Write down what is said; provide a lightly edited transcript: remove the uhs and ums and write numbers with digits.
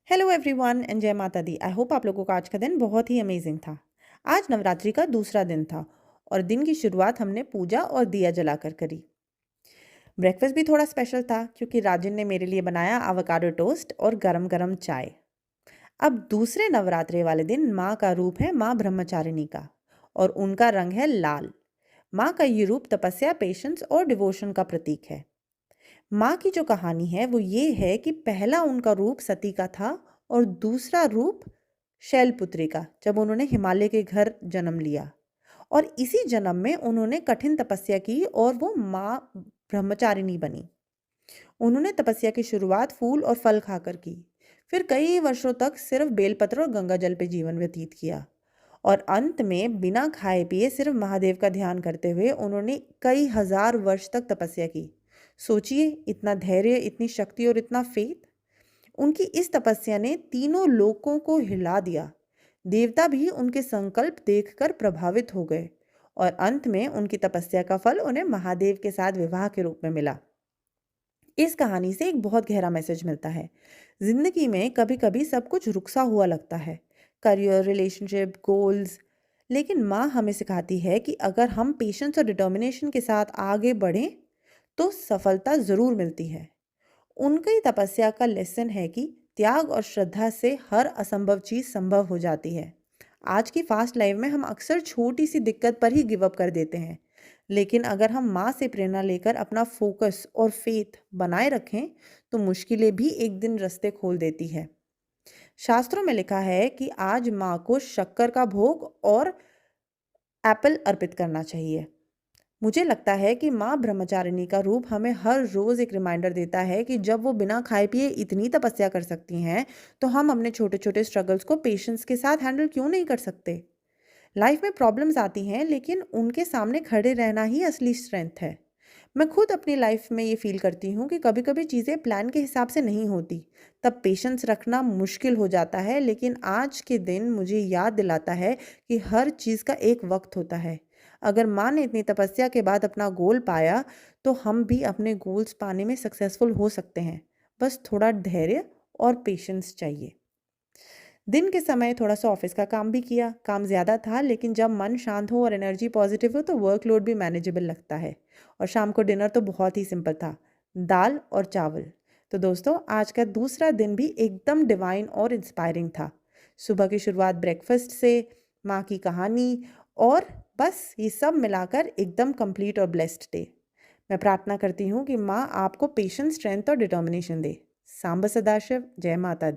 Hello everyone and जय माता दी। I hope आप लोगों का आज का दिन बहुत ही अमेजिंग था। आज नवरात्रि का दूसरा दिन था और दिन की शुरुआत हमने पूजा और दिया जलाकर करी। ब्रेकफास्ट भी थोड़ा स्पेशल था क्योंकि राजन ने मेरे लिए बनाया आवाकाडो टोस्ट और गरम गरम चाय। अब दूसरे नवरात्रि वाले दिन माँ का रूप है माँ ब्रह्मचारिणी का और उनका रंग है लाल। माँ का ये रूप तपस्या, पेशेंस और डिवोशन का प्रतीक है। माँ की जो कहानी है वो ये है कि पहला उनका रूप सती का था और दूसरा रूप शैलपुत्री का, जब उन्होंने हिमालय के घर जन्म लिया। और इसी जन्म में उन्होंने कठिन तपस्या की और वो माँ ब्रह्मचारिणी बनी। उन्होंने तपस्या की शुरुआत फूल और फल खाकर की, फिर कई वर्षों तक सिर्फ बेलपत्र और गंगा जल पे जीवन व्यतीत किया और अंत में बिना खाए पिए सिर्फ महादेव का ध्यान करते हुए उन्होंने कई हजार वर्ष तक तपस्या की। सोचिए, इतना धैर्य, इतनी शक्ति और इतना फेथ। उनकी इस तपस्या ने तीनों लोकों को हिला दिया। देवता भी उनके संकल्प देखकर प्रभावित हो गए और अंत में उनकी तपस्या का फल उन्हें महादेव के साथ विवाह के रूप में मिला। इस कहानी से एक बहुत गहरा मैसेज मिलता है। जिंदगी में कभी कभी सब कुछ रुकसा हुआ लगता है, करियर, रिलेशनशिप, गोल्स। लेकिन माँ हमें सिखाती है कि अगर हम पेशेंस और डिटर्मिनेशन के साथ आगे बढ़ें तो सफलता ज़रूर मिलती है। उनकी तपस्या का लेसन है कि त्याग और श्रद्धा से हर असंभव चीज़ संभव हो जाती है। आज की फास्ट लाइफ में हम अक्सर छोटी सी दिक्कत पर ही गिव अप कर देते हैं, लेकिन अगर हम माँ से प्रेरणा लेकर अपना फोकस और फेथ बनाए रखें तो मुश्किलें भी एक दिन रास्ते खोल देती है। शास्त्रों में लिखा है कि आज माँ को शक्कर का भोग और एप्पल अर्पित करना चाहिए। मुझे लगता है कि माँ ब्रह्मचारिणी का रूप हमें हर रोज़ एक रिमाइंडर देता है कि जब वो बिना खाए पिए इतनी तपस्या कर सकती हैं, तो हम अपने छोटे छोटे स्ट्रगल्स को पेशेंस के साथ हैंडल क्यों नहीं कर सकते। लाइफ में प्रॉब्लम्स आती हैं, लेकिन उनके सामने खड़े रहना ही असली स्ट्रेंथ है। मैं खुद अपनी लाइफ में ये फील करती हूँ कि कभी कभी चीज़ें प्लान के हिसाब से नहीं होती, तब पेशेंस रखना मुश्किल हो जाता है। लेकिन आज के दिन मुझे याद दिलाता है कि हर चीज़ का एक वक्त होता है। अगर माँ ने इतनी तपस्या के बाद अपना गोल पाया, तो हम भी अपने गोल्स पाने में सक्सेसफुल हो सकते हैं। बस थोड़ा धैर्य और पेशेंस चाहिए। दिन के समय थोड़ा सा ऑफिस का काम भी किया। काम ज़्यादा था, लेकिन जब मन शांत हो और एनर्जी पॉजिटिव हो तो वर्कलोड भी मैनेजेबल लगता है। और शाम को डिनर तो बहुत ही सिंपल था, दाल और चावल। तो दोस्तों, आज का दूसरा दिन भी एकदम डिवाइन और इंस्पायरिंग था। सुबह की शुरुआत ब्रेकफास्ट से, माँ की कहानी, और बस ये सब मिलाकर एकदम कंप्लीट और ब्लेस्ड डे। मैं प्रार्थना करती हूँ कि माँ आपको पेशेंस, स्ट्रेंथ और डिटर्मिनेशन दे। सांब सदाशिव। जय माता दी।